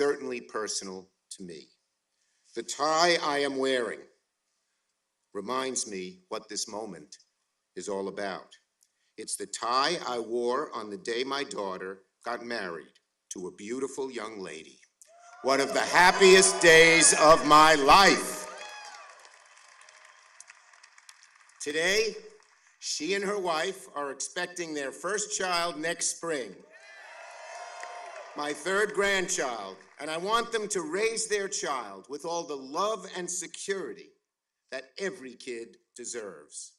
certainly personal to me. The tie I am wearing reminds me what this moment is all about. It's the tie I wore on the day my daughter got married to a beautiful young lady. One of the happiest days of my life. Today, she and her wife are expecting their first child next spring, my third grandchild, and I want them to raise their child with all the love and security that every kid deserves.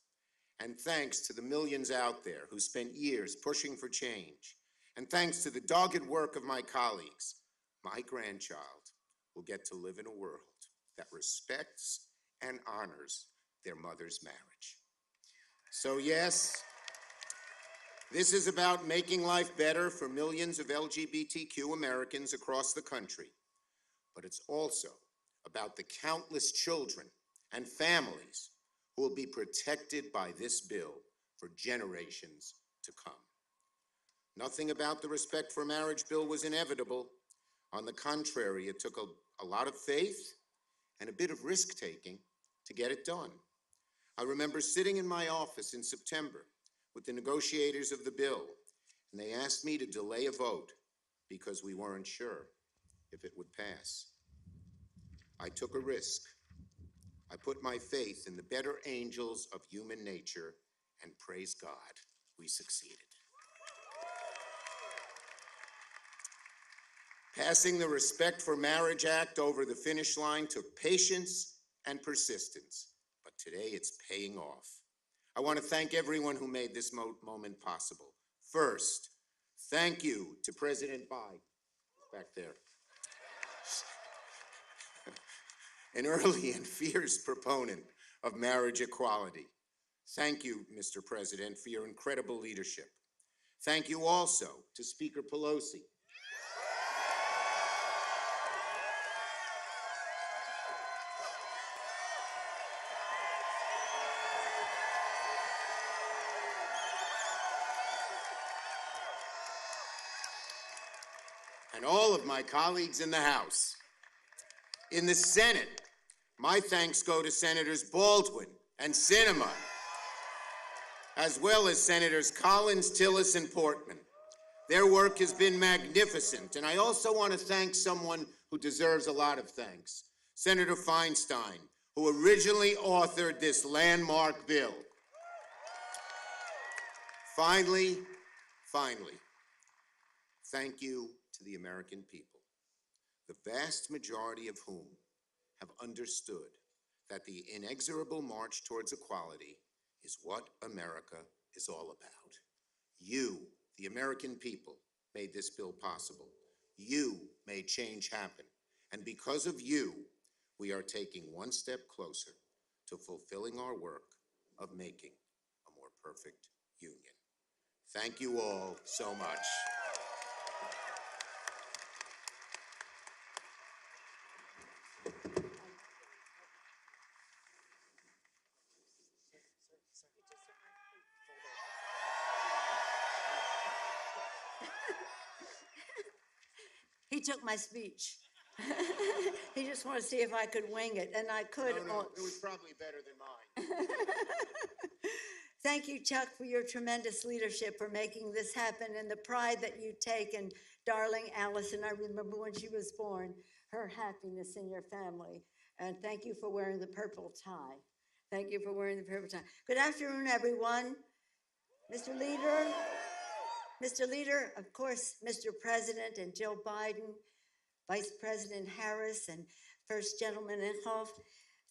And thanks to the millions out there who spent years pushing for change, and thanks to the dogged work of my colleagues, my grandchild will get to live in a world that respects and honors their mother's marriage. So yes, this is about making life better for millions of LGBTQ Americans across the country, but it's also about the countless children and families who will be protected by this bill for generations to come. Nothing about the Respect for Marriage bill was inevitable. On the contrary, it took a lot of faith and a bit of risk-taking to get it done. I remember sitting in my office in September with the negotiators of the bill, and they asked me to delay a vote because we weren't sure if it would pass. I took a risk. I put my faith in the better angels of human nature, and praise God, we succeeded. Passing the Respect for Marriage Act over the finish line took patience and persistence, but today it's paying off. I want to thank everyone who made this moment possible. First, thank you to President Biden, back there, an early and fierce proponent of marriage equality. Thank you, Mr. President, for your incredible leadership. Thank you also to Speaker Pelosi. And all of my colleagues in the House. In the Senate, my thanks go to Senators Baldwin and Sinema, as well as Senators Collins, Tillis, and Portman. Their work has been magnificent, and I also want to thank someone who deserves a lot of thanks, Senator Feinstein, who originally authored this landmark bill. Finally, thank you to the American people, the vast majority of whom have understood that the inexorable march towards equality is what America is all about. You, the American people, made this bill possible. You made change happen. And because of you, we are taking one step closer to fulfilling our work of making a more perfect union. Thank you all so much. He took my speech. He just wanted to see if I could wing it, and I could. No, it was probably better than mine. Thank you, Chuck, for your tremendous leadership for making this happen and the pride that you take in darling Allison. I remember when she was born, her happiness in your family. And thank you for wearing the purple tie. Thank you for wearing the purple tie. Good afternoon, everyone. Mr. Leader, of course, Mr. President and Joe Biden, Vice President Harris, and First Gentleman Inhofe,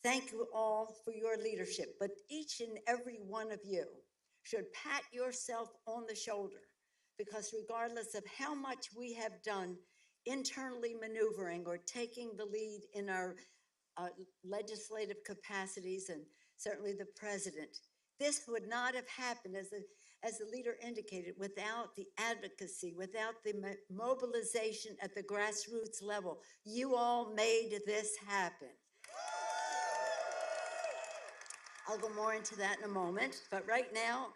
thank you all for your leadership. But each and every one of you should pat yourself on the shoulder, because regardless of how much we have done internally maneuvering or taking the lead in our legislative capacities, and certainly the president, this would not have happened, as the leader indicated, without the advocacy, without the mobilization at the grassroots level. You all made this happen. I'll go more into that in a moment, but right now,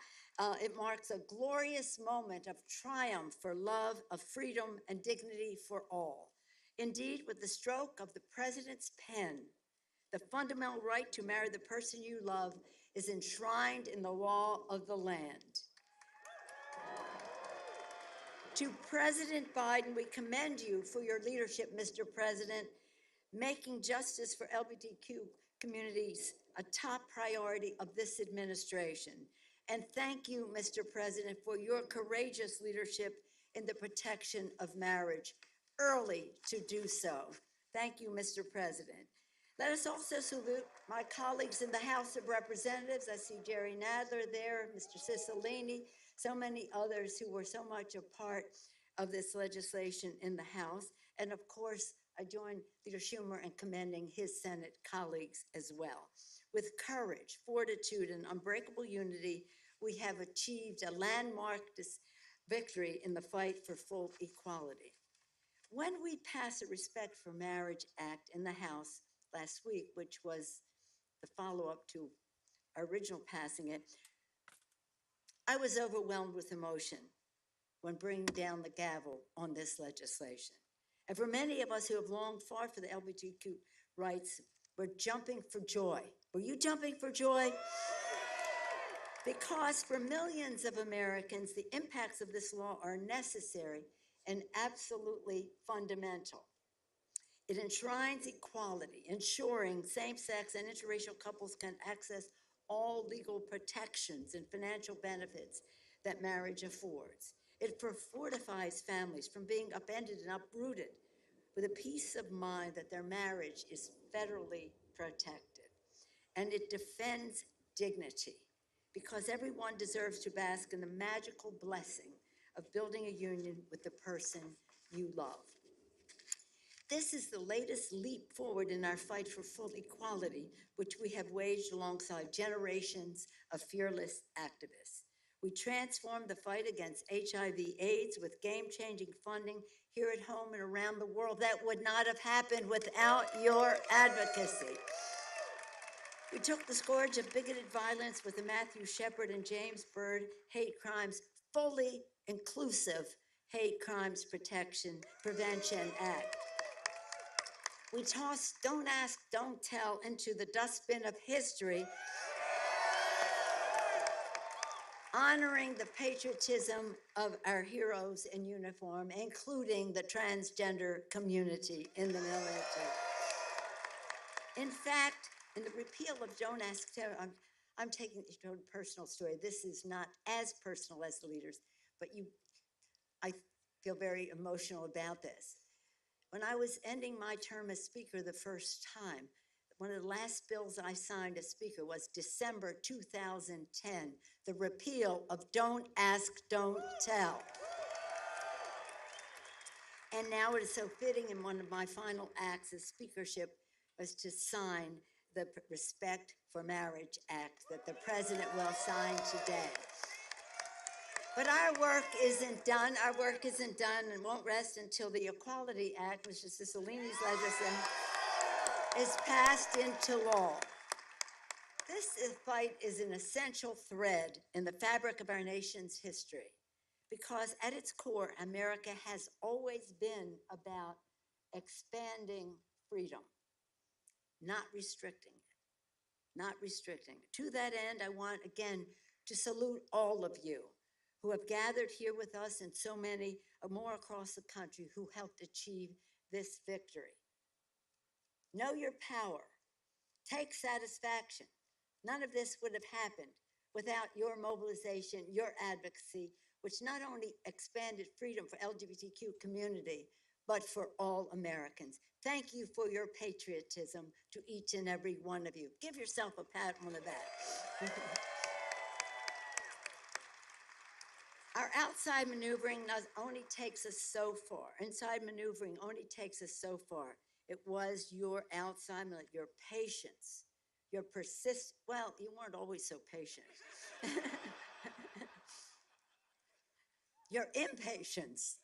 it marks a glorious moment of triumph for love, of freedom, and dignity for all. Indeed, with the stroke of the president's pen, the fundamental right to marry the person you love is enshrined in the law of the land. To President Biden, we commend you for your leadership, Mr. President, making justice for LGBTQ communities a top priority of this administration. And thank you, Mr. President, for your courageous leadership in the protection of marriage, early to do so. Thank you, Mr. President. Let us also salute my colleagues in the House of Representatives. I see Jerry Nadler there, Mr. Cicilline, so many others who were so much a part of this legislation in the House. And of course, I join Leader Schumer in commending his Senate colleagues as well. With courage, fortitude, and unbreakable unity, we have achieved a landmark victory in the fight for full equality. When we passed the Respect for Marriage Act in the House last week, which was the follow-up to our original passing it, I was overwhelmed with emotion when bringing down the gavel on this legislation. And for many of us who have longed far for the LGBTQ rights, we're jumping for joy. Were you jumping for joy? Because for millions of Americans, the impacts of this law are necessary and absolutely fundamental. It enshrines equality, ensuring same-sex and interracial couples can access all legal protections and financial benefits that marriage affords. It fortifies families from being upended and uprooted with a peace of mind that their marriage is federally protected. And it defends dignity, because everyone deserves to bask in the magical blessing of building a union with the person you love. This is the latest leap forward in our fight for full equality, which we have waged alongside generations of fearless activists. We transformed the fight against HIV/AIDS with game-changing funding here at home and around the world. That would not have happened without your advocacy. We took the scourge of bigoted violence with the Matthew Shepard and James Byrd Hate Crimes Fully Inclusive Hate Crimes Prevention Act. We tossed Don't Ask, Don't Tell into the dustbin of history, honoring the patriotism of our heroes in uniform, including the transgender community in the military. In fact, in the repeal of Don't Ask, I'm taking it to a personal story. This is not as personal as the leaders, but I feel very emotional about this. When I was ending my term as Speaker the first time, one of the last bills I signed as Speaker was December 2010, the repeal of Don't Ask, Don't Tell. And now it is so fitting, and one of my final acts as speakership was to sign the Respect for Marriage Act that the President will sign today. But our work isn't done. Our work isn't done and won't rest until the Equality Act, which is Cicilline's legislation, is passed into law. This fight is an essential thread in the fabric of our nation's history, because at its core, America has always been about expanding freedom, not restricting it, not restricting it. To that end, I want again to salute all of you who have gathered here with us and so many more across the country who helped achieve this victory. Know your power. Take satisfaction. None of this would have happened without your mobilization, your advocacy, which not only expanded freedom for LGBTQ community, but for all Americans. Thank you for your patriotism to each and every one of you. Give yourself a pat on the back. Our outside maneuvering only takes us so far. Inside maneuvering only takes us so far. It was your outside, your patience, your persistence. Well, you weren't always so patient. Your impatience,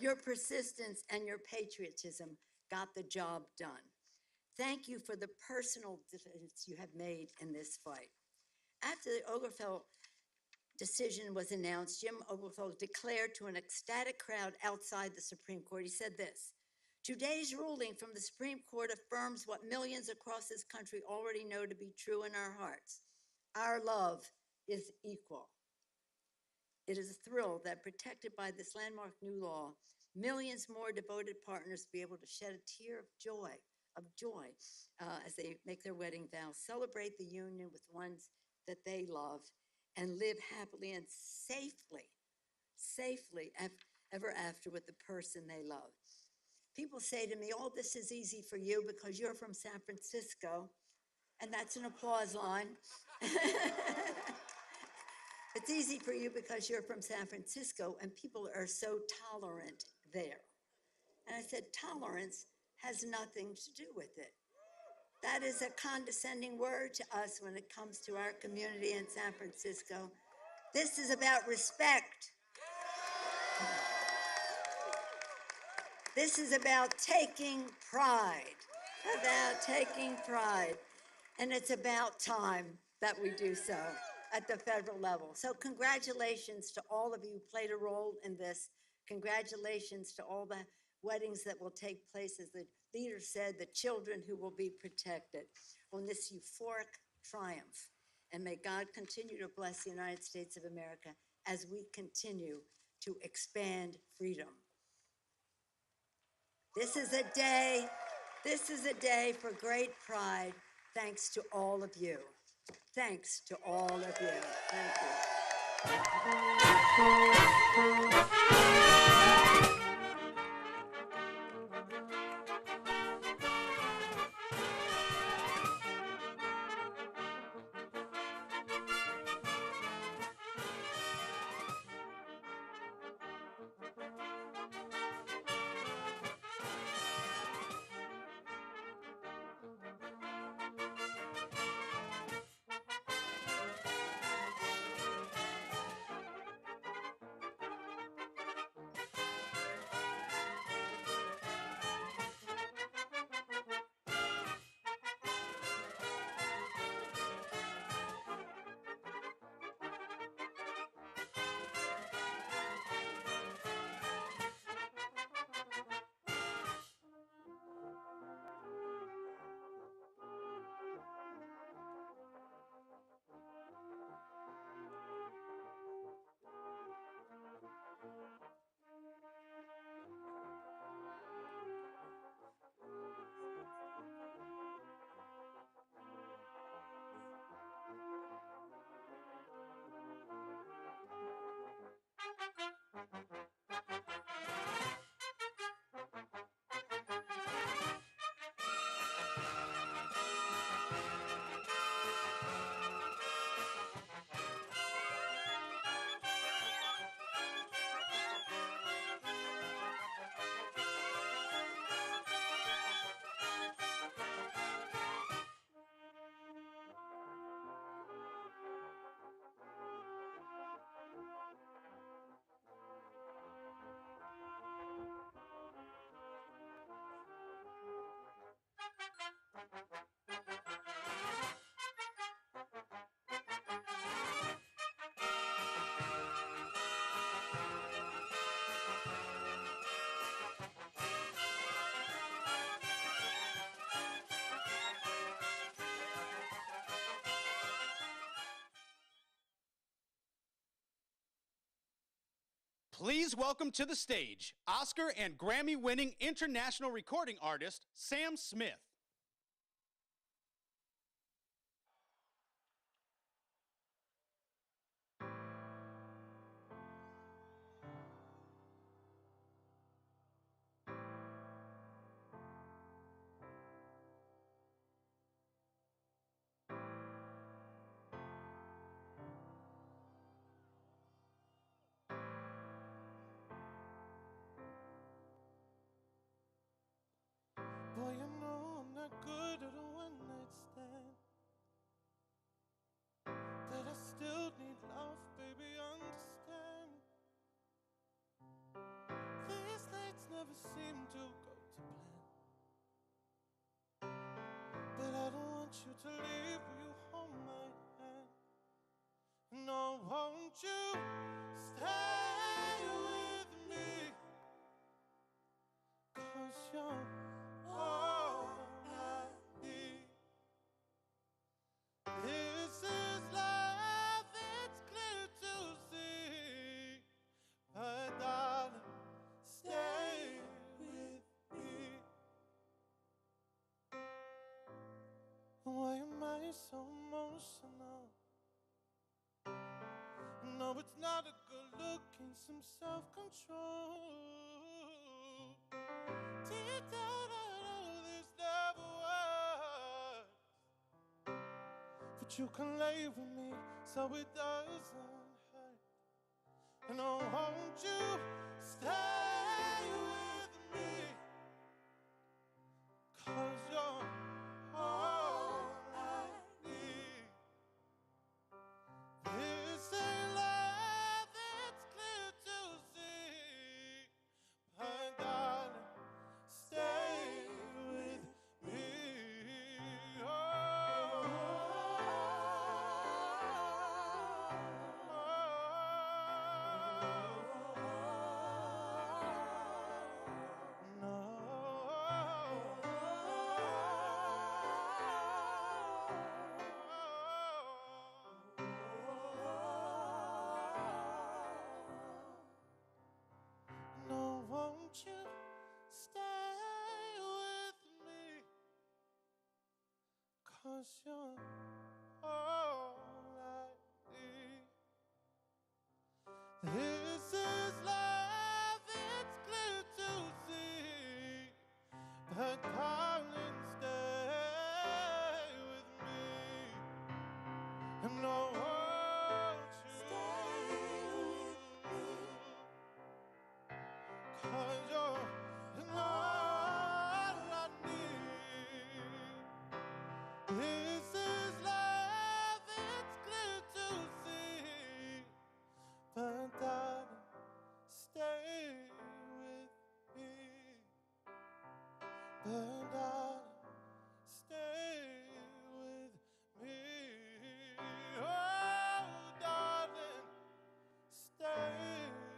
your persistence, and your patriotism got the job done. Thank you for the personal difference you have made in this fight. After the Obergefell decision was announced, Jim Obergefell declared to an ecstatic crowd outside the Supreme Court, he said this: "Today's ruling from the Supreme Court affirms what millions across this country already know to be true in our hearts. Our love is equal." It is a thrill that, protected by this landmark new law, millions more devoted partners be able to shed a tear of joy, as they make their wedding vows, celebrate the union with ones that they love, and live happily and safely ever after with the person they love. People say to me, "Oh, this is easy for you because you're from San Francisco," and that's an applause line. It's easy for you because you're from San Francisco and people are so tolerant there. And I said, tolerance has nothing to do with it. That is a condescending word to us when it comes to our community in San Francisco. This is about respect. This is about taking pride, And it's about time that we do so at the federal level. So congratulations to all of you who played a role in this. Congratulations to all the weddings that will take place, as the leader said, the children who will be protected on this euphoric triumph. And may God continue to bless the United States of America as we continue to expand freedom. This is a day for great pride, thanks to all of you. Thanks to all of you. Thank you. Please welcome to the stage Oscar and Grammy-winning international recording artist, Sam Smith. Boy, you know I'm not good at a one-night stand. That I still need love, baby, understand. These nights never seem to go to plan. But I don't want you to leave, will you hold my hand? No, won't you No, it's not a good look and some self-control. Deep down, I know this never was. But you can lay with me so it doesn't hurt. And oh, won't you stay with me? 'Cause you're all I need. This ain't love, it's clear to see. But darling, stay with me. No, won't you stay with me? 'Cause you're all I need. This is love, it's clear to see. But darling, stay with me. And no, won't you stay with me? 'Cause you're all I need. This is love, it's clear to see. But darling, stay with me. But darling, stay with me. Oh, darling, stay with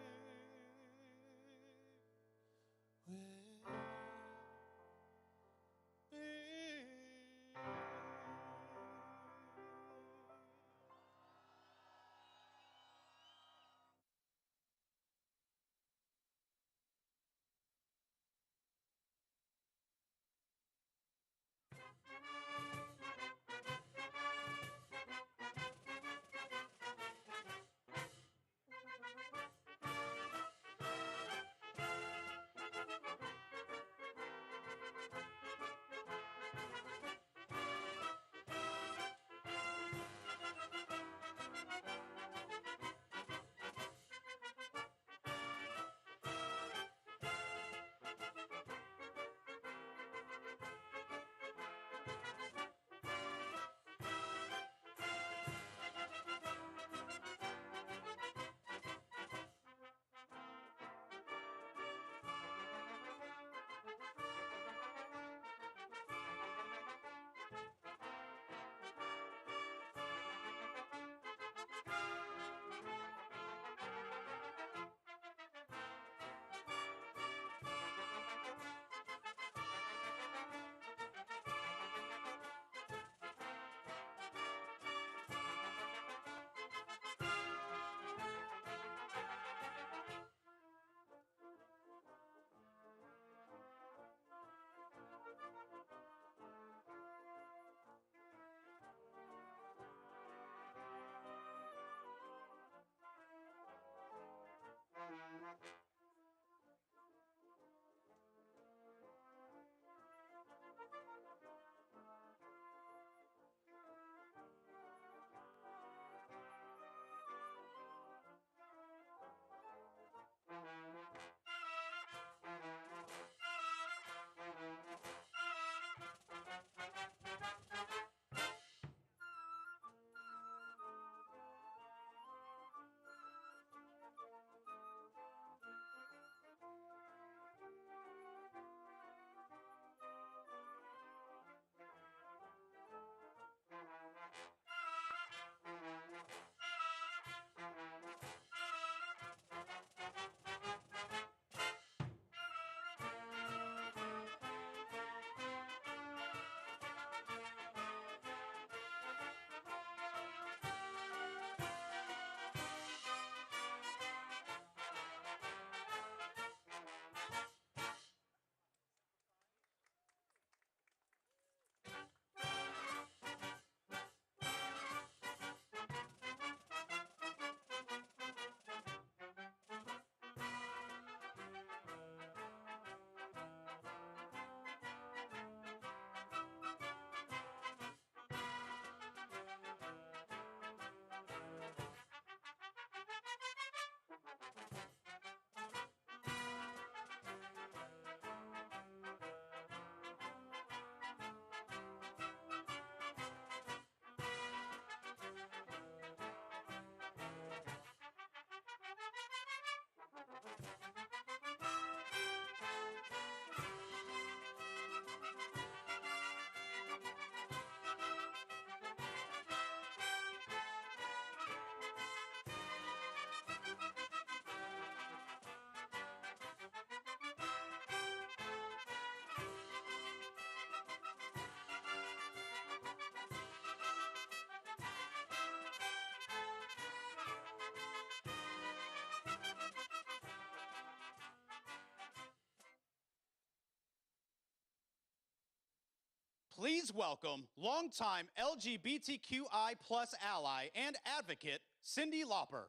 Please welcome longtime LGBTQI plus ally and advocate, Cyndi Lauper.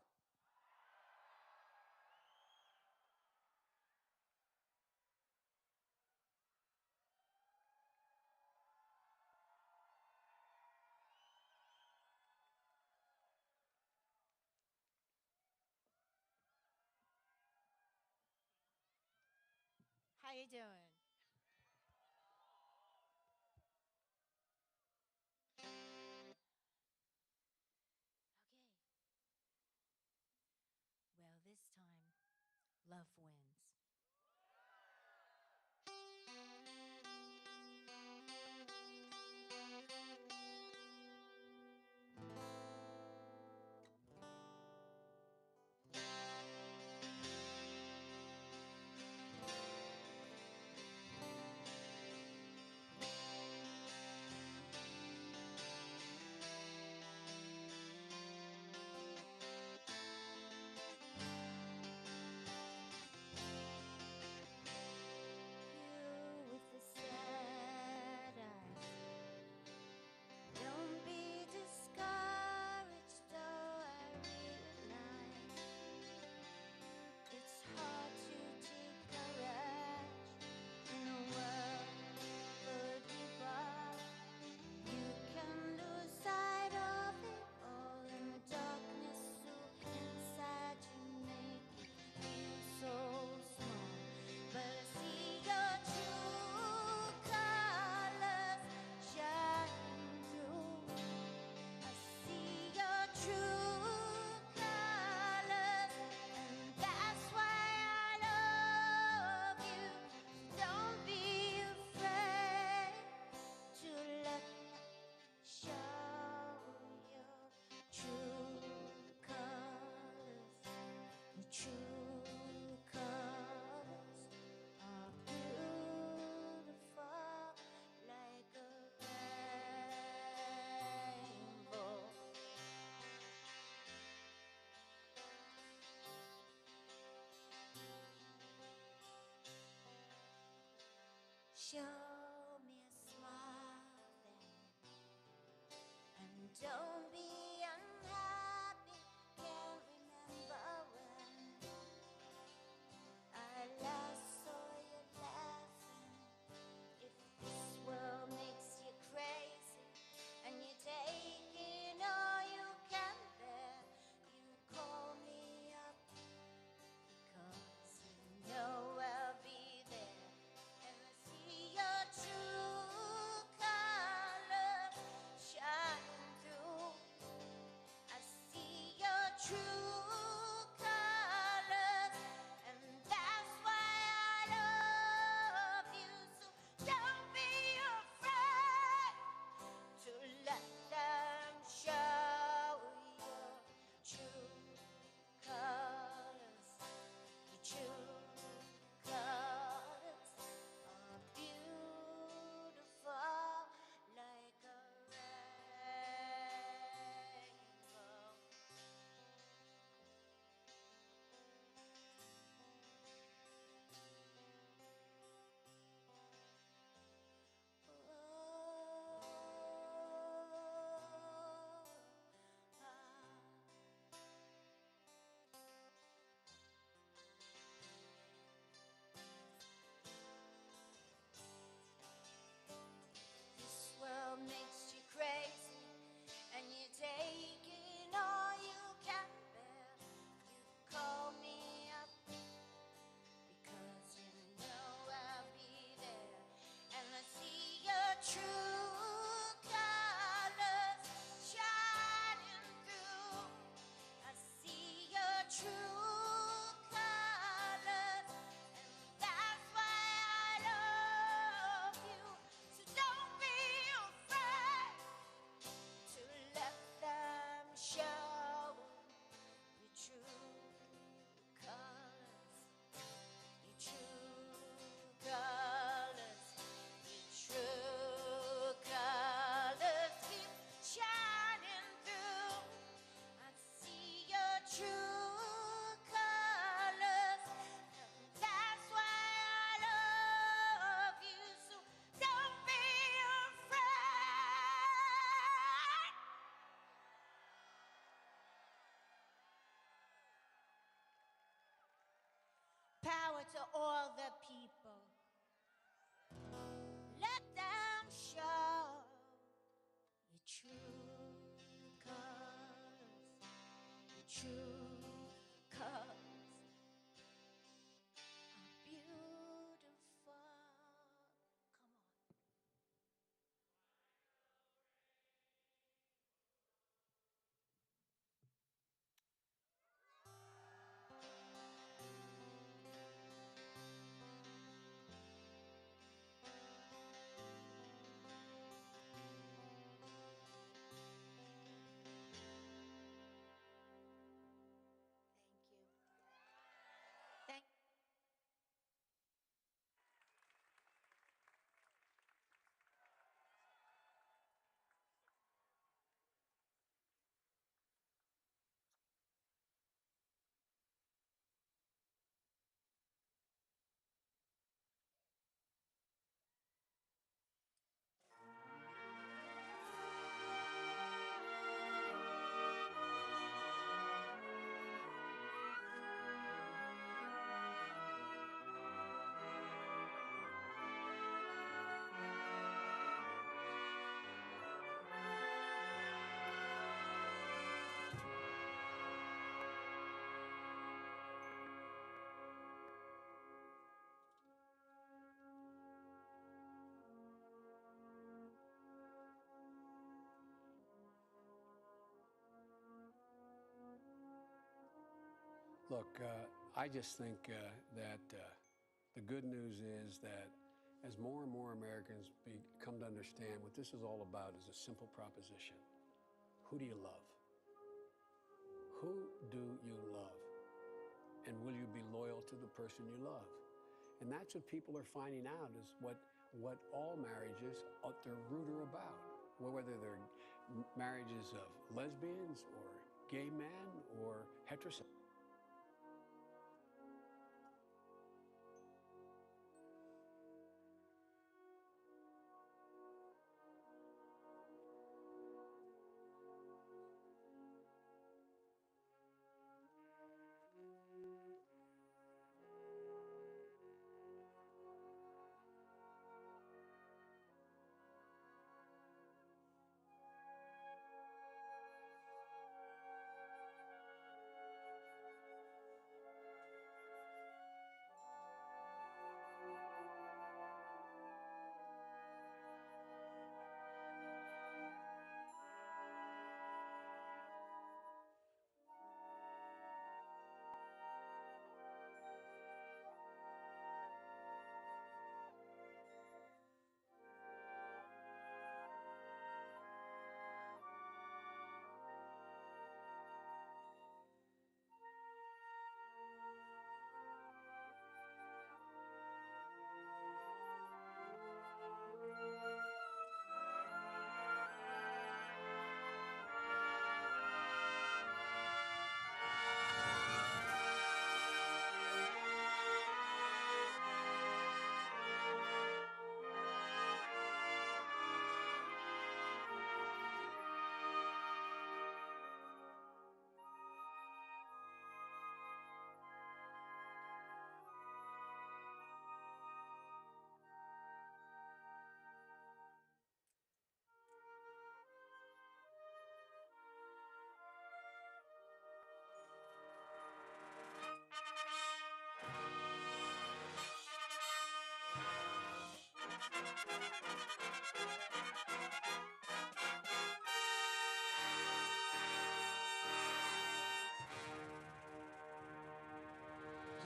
How you doing? Okay. Well, this time, love wins. You with the sad eyes. Don't be discouraged, though I realize it's hard to take courage in a world full of people. You can lose sight of it all in the darkness, so inside you make it feel so small. But I see your true colors shining through. I see your true colors, and that's why I love you. So don't be afraid to let me show your true colors. Your true colors are beautiful like a rainbow. Show me a smile then, and don't be unhappy. Can't remember when I last saw you laughing. If this world makes you crazy and you're taking all you can bear, you call me up because you know I'll be there. And I see your true colors shining through. to all the people. Let them show your true colors, your true colors are beautiful. Come on. Thank you. Thank Look, I just think that the good news is that as more and more Americans come to understand what this is all about is a simple proposition. Who do you love? Who do you love? And will you be loyal to the person you love? And that's what people are finding out is what all marriages at their root are about. Whether they're marriages of lesbians or gay men or heterosexual.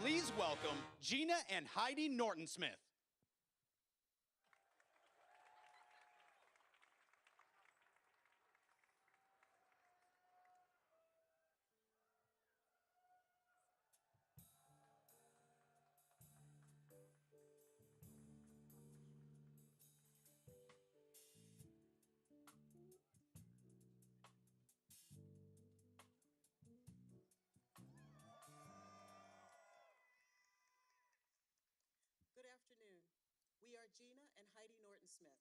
Please welcome Gina and Heidi Norton Smith. Good afternoon. We are Gina and Heidi Norton Smith.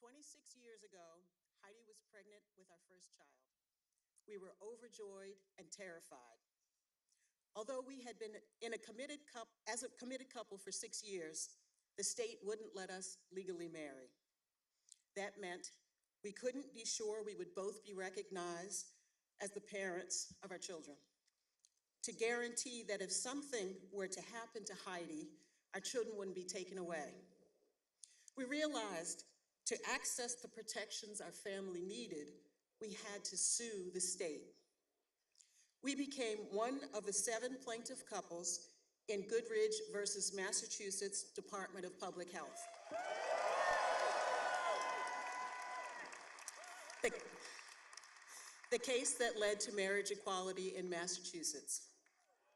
26 years ago, Heidi was pregnant with our first child. We were overjoyed and terrified. Although we had been as a committed couple for 6 years, the state wouldn't let us legally marry. That meant we couldn't be sure we would both be recognized as the parents of our children, to guarantee that if something were to happen to Heidi, our children wouldn't be taken away. We realized to access the protections our family needed, we had to sue the state. We became one of the 7 plaintiff couples in Goodridge versus Massachusetts Department of Public Health. The case that led to marriage equality in Massachusetts,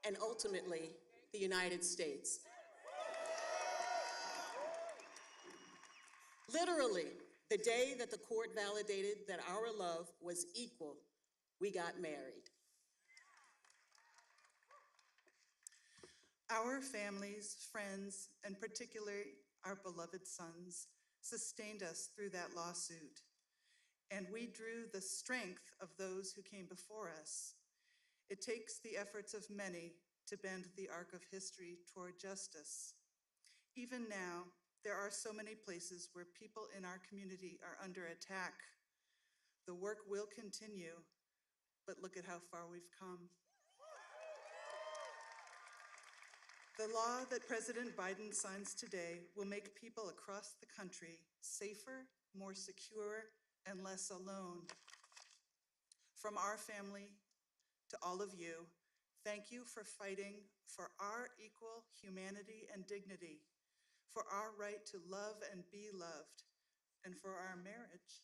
and ultimately, the United States. Literally, the day that the court validated that our love was equal, we got married. Our families, friends, and particularly our beloved sons, sustained us through that lawsuit, and we drew the strength of those who came before us. It takes the efforts of many to bend the arc of history toward justice. Even now, there are so many places where people in our community are under attack. The work will continue, but look at how far we've come. The law that President Biden signs today will make people across the country safer, more secure, and less alone. From our family to all of you, thank you for fighting for our equal humanity and dignity, for our right to love and be loved, and for our marriage.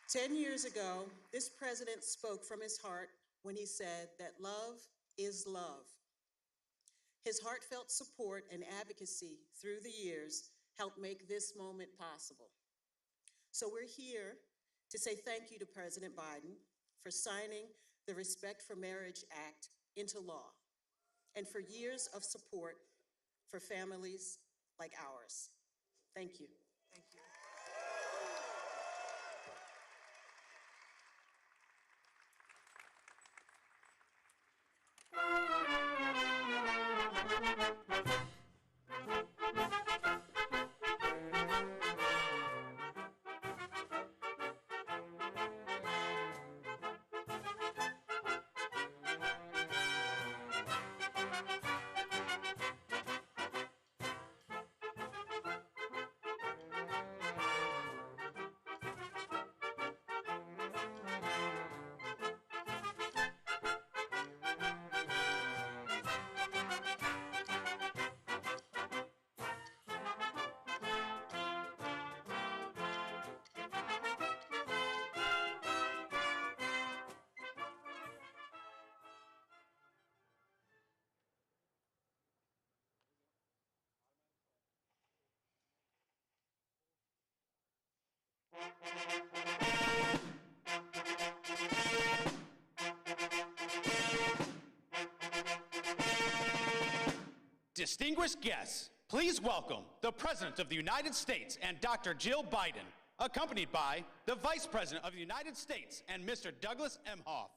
"10 years ago, this president spoke from his heart when he said that love is love. His heartfelt support and advocacy through the years helped make this moment possible. So we're here to say thank you to President Biden for signing the Respect for Marriage Act into law, and for years of support for families like ours. Thank you. Thank you. Distinguished guests, please welcome the President of the United States and Dr. Jill Biden, accompanied by the Vice President of the United States and Mr. Douglas Emhoff.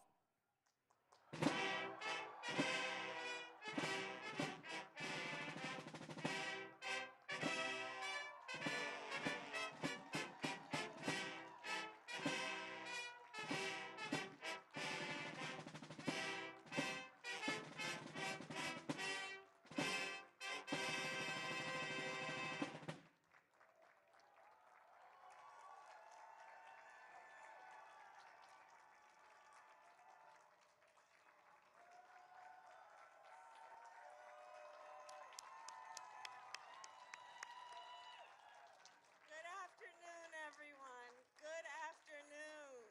Good afternoon, everyone. Good afternoon.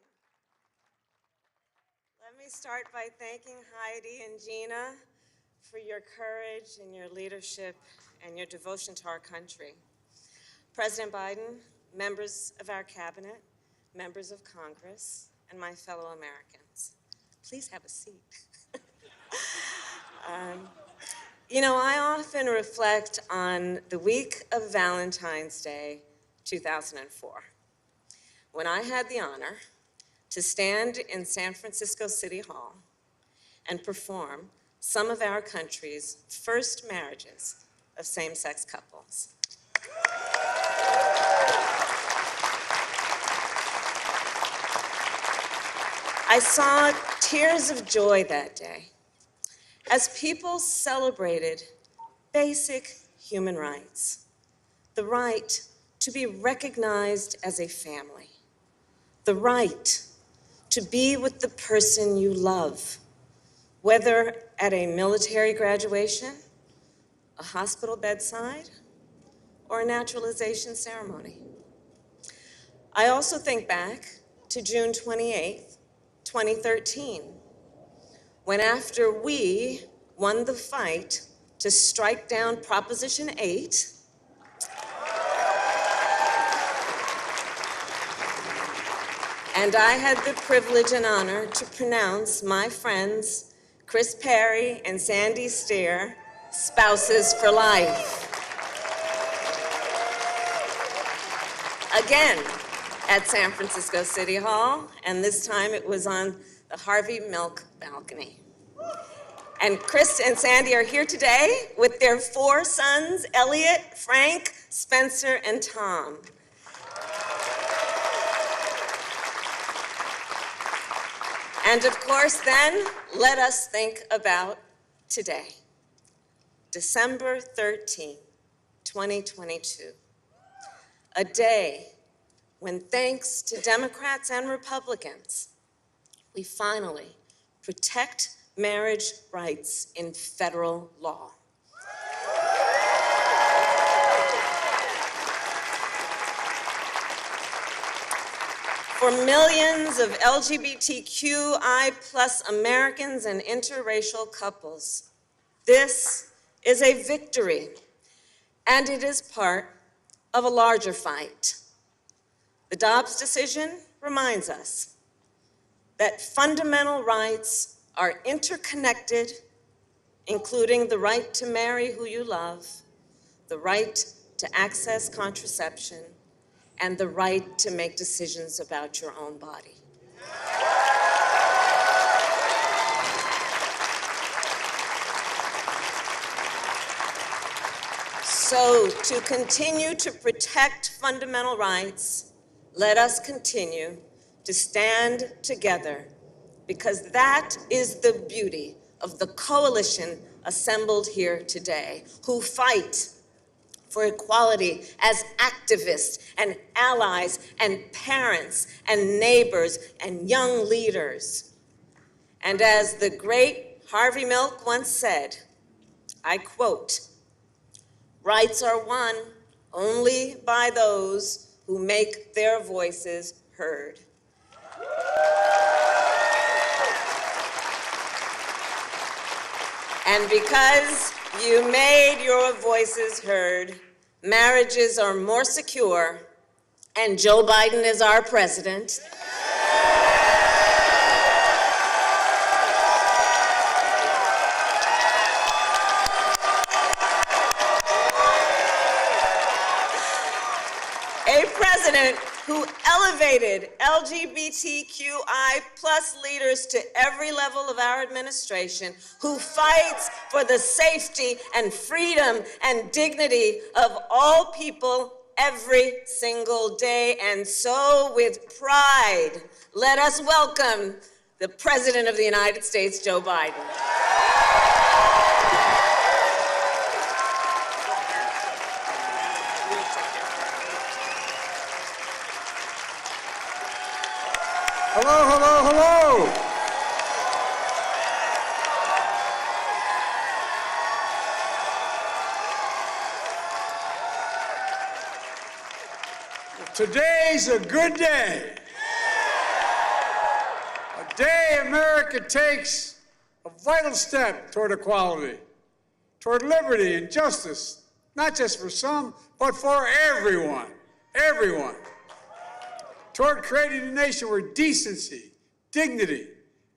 Let me start by thanking Heidi and Gina for your courage and your leadership and your devotion to our country. President Biden, members of our cabinet, members of Congress, and my fellow Americans, please have a seat. You know, I often reflect on the week of Valentine's Day, 2004, when I had the honor to stand in San Francisco City Hall and perform some of our country's first marriages of same-sex couples. I saw tears of joy that day as people celebrated basic human rights, the right to be recognized as a family, the right to be with the person you love, whether at a military graduation, a hospital bedside, or a naturalization ceremony. I also think back to June 28th, 2013, when after we won the fight to strike down Proposition 8, and I had the privilege and honor to pronounce my friends Chris Perry and Sandy Steer spouses for life. Again at San Francisco City Hall, and this time it was on the Harvey Milk balcony. And Chris and Sandy are here today with their 4 sons, Elliot, Frank, Spencer, and Tom. And of course, then, let us think about today, December 13, 2022, a day when, thanks to Democrats and Republicans, we finally protect marriage rights in federal law. For millions of LGBTQI+ Americans and interracial couples, this is a victory, and it is part of a larger fight. The Dobbs decision reminds us that fundamental rights are interconnected, including the right to marry who you love, the right to access contraception, and the right to make decisions about your own body. So, to continue to protect fundamental rights, let us continue to stand together, because that is the beauty of the coalition assembled here today, who fight for equality as activists and allies and parents and neighbors and young leaders. And as the great Harvey Milk once said, I quote, "Rights are won only by those who make their voices heard." And because you made your voices heard, marriages are more secure, and Joe Biden is our president. A president who elevated LGBTQI+ leaders to every level of our administration, who fights for the safety and freedom and dignity of all people every single day. And so, with pride, let us welcome the President of the United States, Joe Biden. Hello, hello, hello. Today's a good day. A day America takes a vital step toward equality, toward liberty and justice, not just for some, but for everyone, everyone. Toward creating a nation where decency, dignity,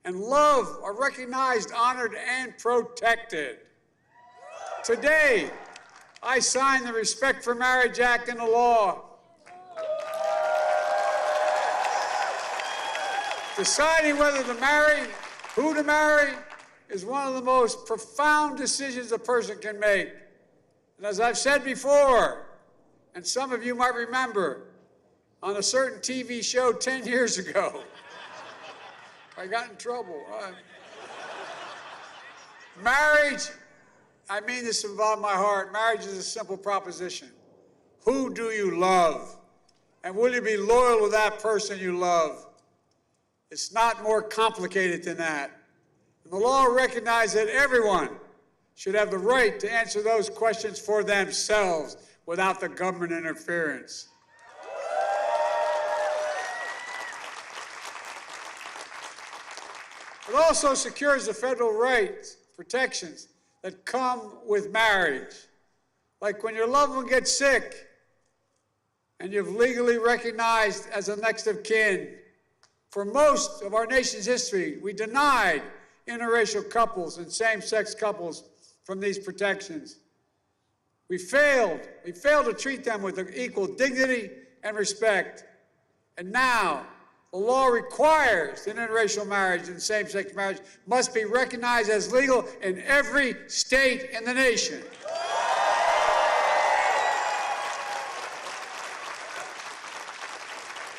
and love are recognized, honored, and protected. Today, I sign the Respect for Marriage Act into law. Deciding whether to marry, who to marry, is one of the most profound decisions a person can make. And as I've said before, and some of you might remember, on a certain TV show 10 years ago, I got in trouble. Marriage, I mean this with all my heart, marriage is a simple proposition. Who do you love? And will you be loyal to that person you love? It's not more complicated than that. And the law recognizes that everyone should have the right to answer those questions for themselves without the government interference. It also secures the federal rights, protections that come with marriage. Like when your loved one gets sick and you've legally recognized as a next of kin. For most of our nation's history, we denied interracial couples and same-sex couples from these protections. We failed to treat them with equal dignity and respect. And now, the law requires that interracial marriage and same-sex marriage must be recognized as legal in every state in the nation.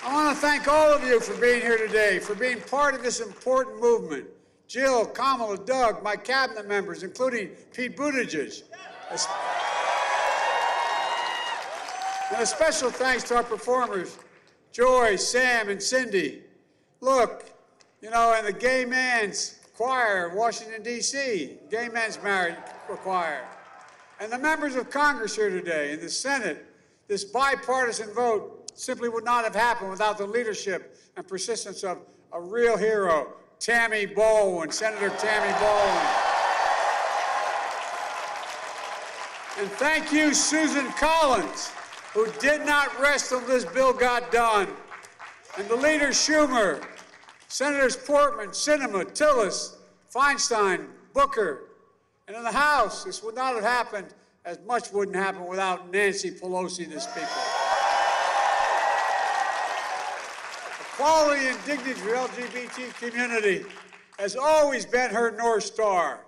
I want to thank all of you for being here today, for being part of this important movement. Jill, Kamala, Doug, my cabinet members, including Pete Buttigieg. And a special thanks to our performers, Joy, Sam, and Cindy. Look, you know, in the Gay Men's Choir of Washington, D.C., Gay Men's Marriage Choir, and the members of Congress here today, in the Senate, this bipartisan vote simply would not have happened without the leadership and persistence of a real hero, Tammy Baldwin, Senator Tammy Baldwin. And thank you, Susan Collins, who did not rest until this bill got done. And the leader, Schumer, Senators Portman, Sinema, Tillis, Feinstein, Booker. And in the House, this would not have happened, as much wouldn't happen without Nancy Pelosi, the Speaker. Equality and dignity for the LGBT community has always been her North Star.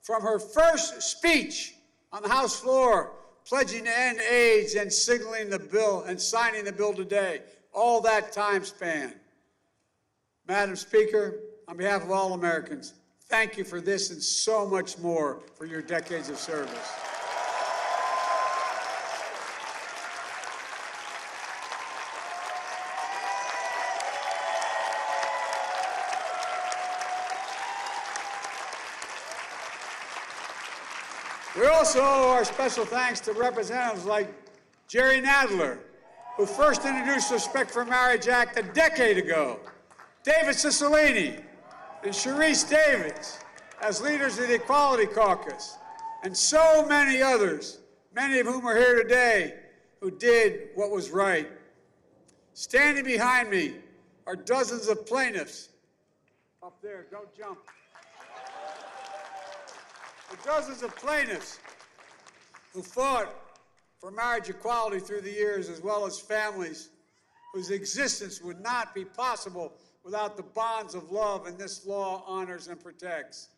From her first speech on the House floor, pledging to end AIDS and signaling the bill and signing the bill today, all that time span. Madam Speaker, on behalf of all Americans, thank you for this and so much more for your decades of service. We also owe our special thanks to representatives like Jerry Nadler, who first introduced the Respect for Marriage Act a decade ago, David Cicilline, and Sharice Davids as leaders of the Equality Caucus, and so many others, many of whom are here today, who did what was right. Standing behind me are dozens of plaintiffs. Up there, don't jump. The dozens of plaintiffs who fought for marriage equality through the years, as well as families whose existence would not be possible without the bonds of love and this law honors and protects.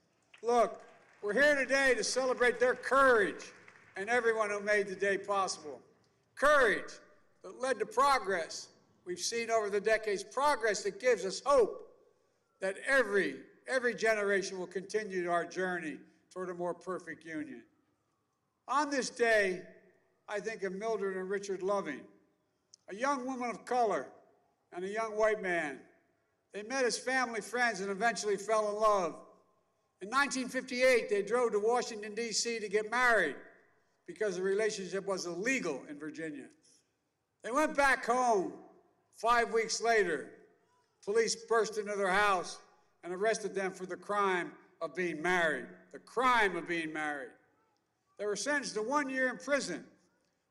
Look, we're here today to celebrate their courage and everyone who made the day possible. Courage that led to progress we've seen over the decades, progress that gives us hope that every generation will continue our journey toward a more perfect union. On this day, I think of Mildred and Richard Loving, a young woman of color and a young white man. They met as family friends and eventually fell in love. In 1958, they drove to Washington, D.C. to get married because the relationship was illegal in Virginia. They went back home. 5 weeks later, police burst into their house and arrested them for the crime of being married. The crime of being married. They were sentenced to 1 year in prison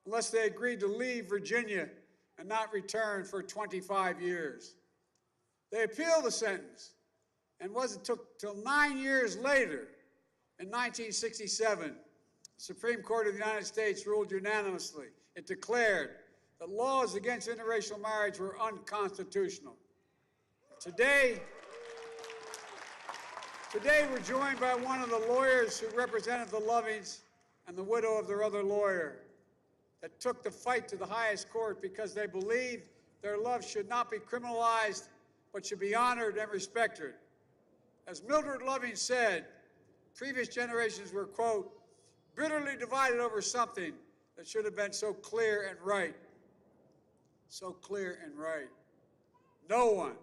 unless they agreed to leave Virginia and not return for 25 years. They appealed the sentence, and it took till 9 years later, in 1967, the Supreme Court of the United States ruled unanimously. It declared that laws against interracial marriage were unconstitutional. Today, Today, we're joined by one of the lawyers who represented the Lovings and the widow of their other lawyer that took the fight to the highest court because they believed their love should not be criminalized, but should be honored and respected. As Mildred Loving said, previous generations were, quote, bitterly divided over something that should have been so clear and right. So clear and right. No one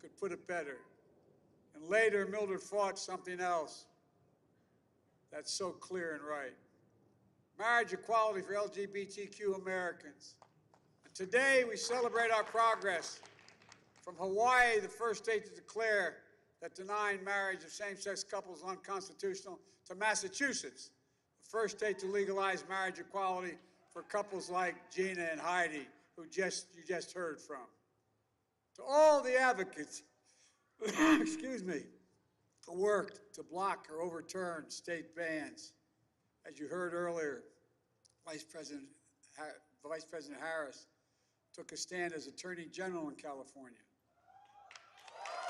could put it better. And later, Mildred fought something else that's so clear and right. Marriage equality for LGBTQ Americans. And today, we celebrate our progress from Hawaii, the first state to declare that denying marriage of same-sex couples is unconstitutional, to Massachusetts, the first state to legalize marriage equality for couples like Gina and Heidi, who you just heard from. To all the advocates, excuse me, who worked to block or overturn state bans. As you heard earlier, Vice President Harris took a stand as Attorney General in California.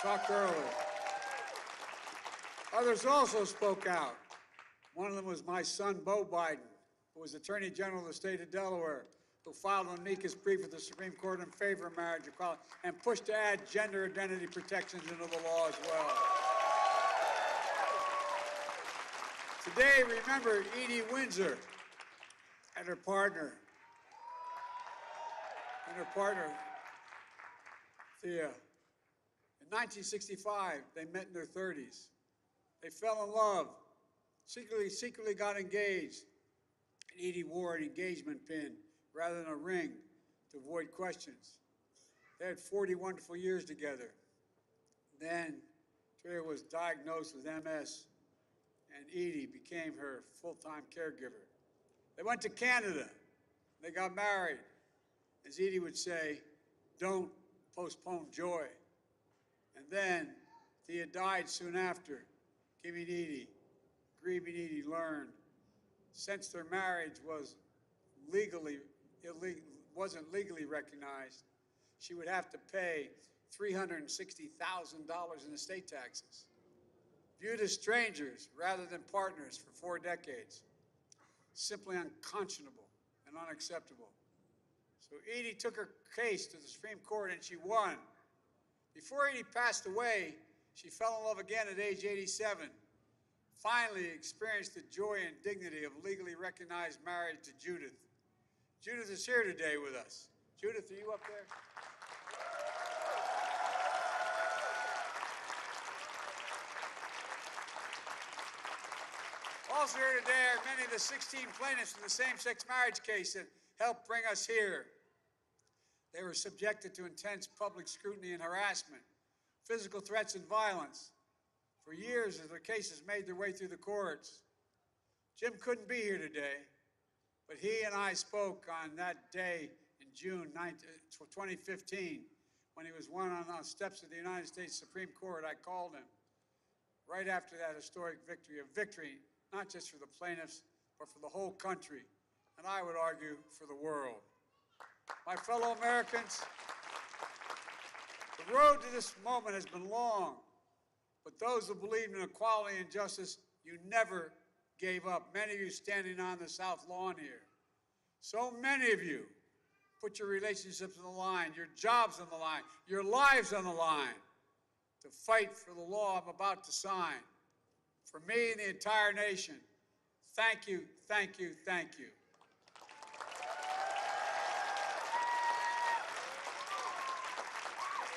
Talked earlier. Others also spoke out. One of them was my son, Beau Biden, who was Attorney General of the state of Delaware, who filed an amicus brief with the Supreme Court in favor of marriage equality and pushed to add gender identity protections into the law as well. Today, remember Edie Windsor and her partner, Thea. In 1965, they met in their 30s. They fell in love, secretly got engaged, and Edie wore an engagement pin rather than a ring to avoid questions. They had 40 wonderful years together. Then Thea was diagnosed with MS, and Edie became her full-time caregiver. They went to Canada. They got married. As Edie would say, don't postpone joy. And then Thea died soon after, giving Edie, grieving Edie learned, since their marriage wasn't legally recognized, she would have to pay $360,000 in estate taxes. Viewed as strangers rather than partners for 4 decades. Simply unconscionable and unacceptable. So Edie took her case to the Supreme Court and she won. Before Edie passed away, she fell in love again at age 87. Finally experienced the joy and dignity of legally recognized marriage to Judith. Judith is here today with us. Judith, are you up there? Also here today are many of the 16 plaintiffs in the same-sex marriage case that helped bring us here. They were subjected to intense public scrutiny and harassment, physical threats and violence for years as their cases made their way through the courts. Jim couldn't be here today, but he and I spoke on that day in June 2015 when he was on the steps of the United States Supreme Court. I called him right after that historic victory, a victory not just for the plaintiffs, but for the whole country, and I would argue for the world. My fellow Americans, the road to this moment has been long, but those who believe in equality and justice, you never gave up. Many of you standing on the South Lawn here. So many of you put your relationships on the line, your jobs on the line, your lives on the line to fight for the law I'm about to sign. For me and the entire nation, thank you, thank you, thank you.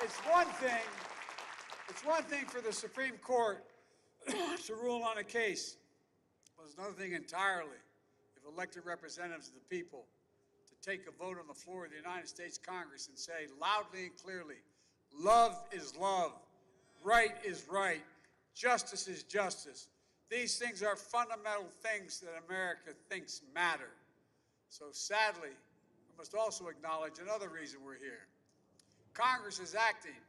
It's one thing for the Supreme Court to rule on a case, but it's another thing entirely if elected representatives of the people to take a vote on the floor of the United States Congress and say loudly and clearly, love is love, right is right, justice is justice. These things are fundamental things that America thinks matter. So sadly, we must also acknowledge another reason we're here. Congress is acting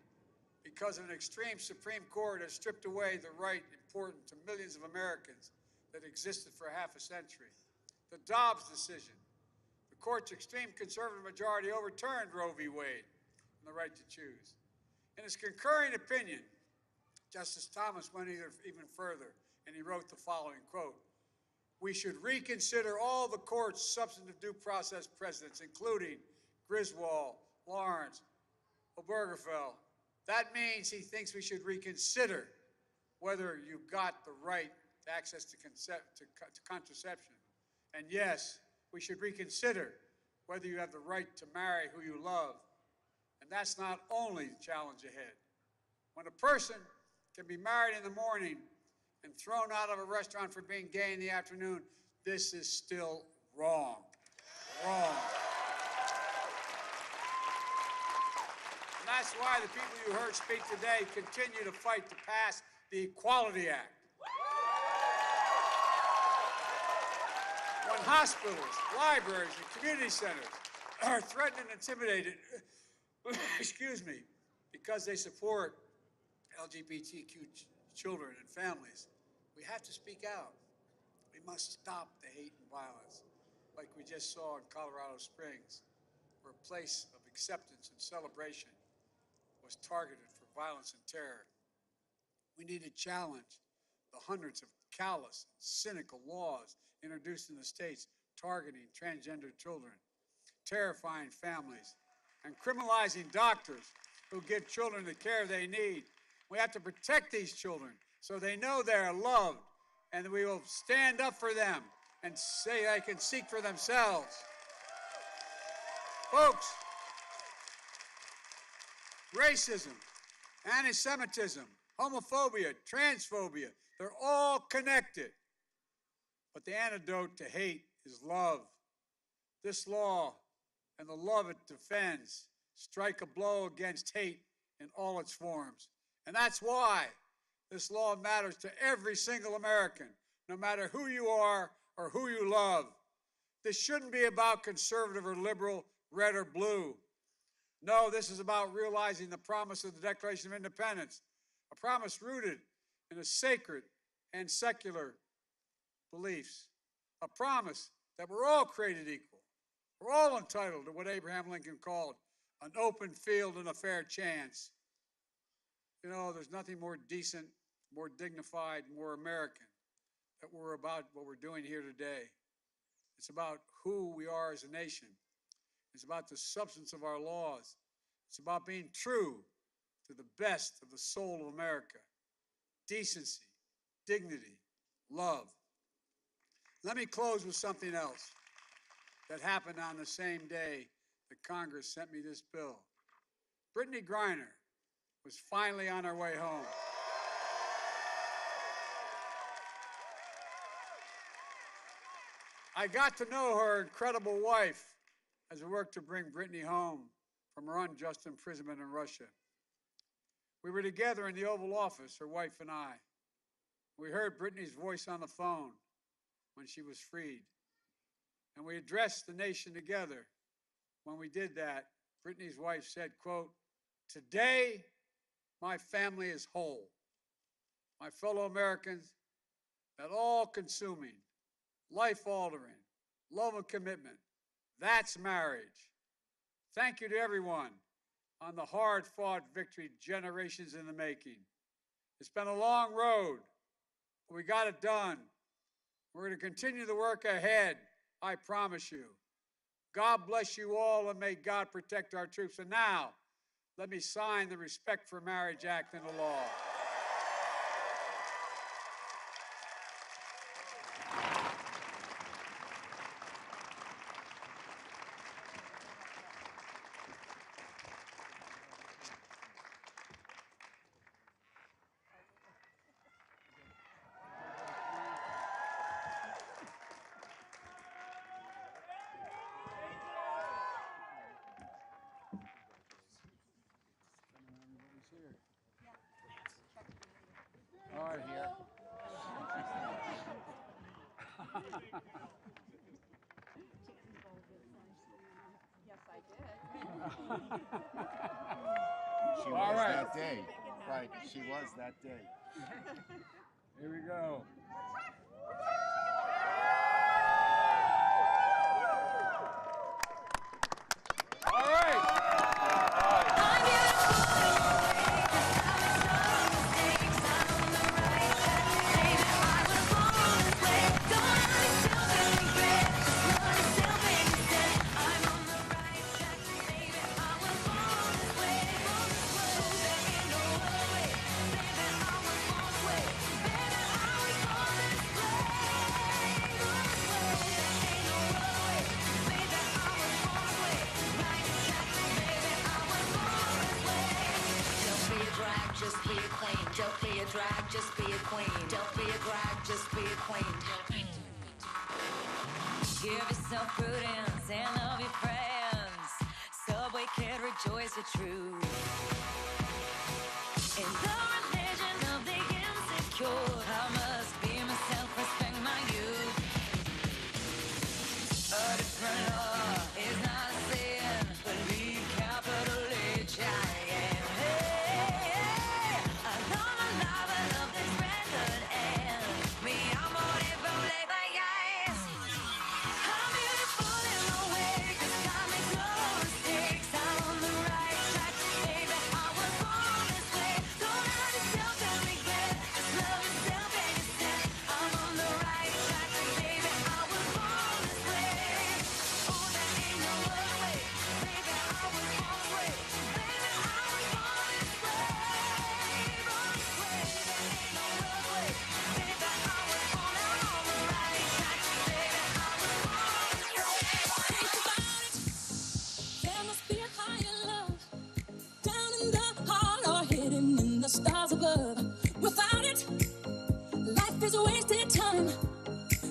because an extreme Supreme Court has stripped away the right important to millions of Americans that existed for half a century. The Dobbs decision, the court's extreme conservative majority overturned Roe v. Wade and the right to choose. In its concurring opinion, Justice Thomas went even further, and he wrote the following, quote, "We should reconsider all the court's substantive due process precedents, including Griswold, Lawrence, Obergefell." That means he thinks we should reconsider whether you got the right to access to contraception. And yes, we should reconsider whether you have the right to marry who you love. And that's not only the challenge ahead. When a person can be married in the morning and thrown out of a restaurant for being gay in the afternoon, this is still wrong. Wrong. And that's why the people you heard speak today continue to fight to pass the Equality Act. When hospitals, libraries, and community centers are threatened and intimidated, excuse me, because they support LGBTQ children and families, we have to speak out. We must stop the hate and violence, like we just saw in Colorado Springs, where a place of acceptance and celebration was targeted for violence and terror. We need to challenge the hundreds of callous and cynical laws introduced in the states targeting transgender children, terrifying families, and criminalizing doctors who give children the care they need. We have to protect these children so they know they are loved, and we will stand up for them and say they can seek for themselves. Folks, racism, anti-Semitism, homophobia, transphobia, they're all connected. But the antidote to hate is love. This law and the love it defends strike a blow against hate in all its forms. And that's why this law matters to every single American, no matter who you are or who you love. This shouldn't be about conservative or liberal, red or blue. No, this is about realizing the promise of the Declaration of Independence, a promise rooted in a sacred and secular beliefs, a promise that we're all created equal. We're all entitled to what Abraham Lincoln called an open field and a fair chance. You know, there's nothing more decent, more dignified, more American that we're about what we're doing here today. It's about who we are as a nation. It's about the substance of our laws. It's about being true to the best of the soul of America. Decency, dignity, love. Let me close with something else that happened on the same day that Congress sent me this bill. Brittany Griner was finally on her way home. I got to know her incredible wife as we worked to bring Brittany home from her unjust imprisonment in Russia. We were together in the Oval Office, her wife and I. We heard Brittany's voice on the phone when she was freed. And we addressed the nation together. When we did that, Brittany's wife said, quote, "Today, my family is whole. My fellow Americans, that all-consuming, life-altering, love and commitment, that's marriage. Thank you to everyone on the hard-fought victory generations in the making. It's been a long road, but we got it done. We're going to continue the work ahead, I promise you. God bless you all, and may God protect our troops. And now, let me sign the Respect for Marriage Act into law. All right, here. Yes, I did. She All was right. that day. Right, she was that day. Here we go. All right. a drag, just be a queen. Don't be a drag, just be a queen. Give yourself prudence and love your friends. Subway kid, rejoice your truth. In the religion of the insecure, I must be myself, respect my youth. A different law is not a sin. Believe capital H-I-M. Hey, I love my life, I love this record, and me, I'm on it from late by guys. I'm beautiful in my way, 'cause God makes no mistakes. I'm on the right track, baby, I was born this way. Don't hurt yourself and regret, just love yourself and you're set. I'm on the right track, baby, I was born this way. Oh, there ain't no other way, baby, I was born this way. Baby, I was born this way, born this way. There ain't no other way, baby, I was born, I'm on the right track, baby, I was born this way. Think about it, there must be a higher love down in the heart or hidden in the stars above. Without it, life is a wasted time.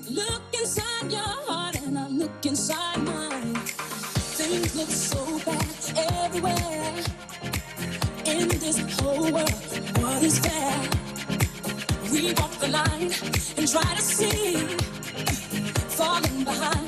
Look inside your heart and I look inside mine. Things look so bad everywhere in this whole world. What is fair? We walk the line and try to see, falling behind.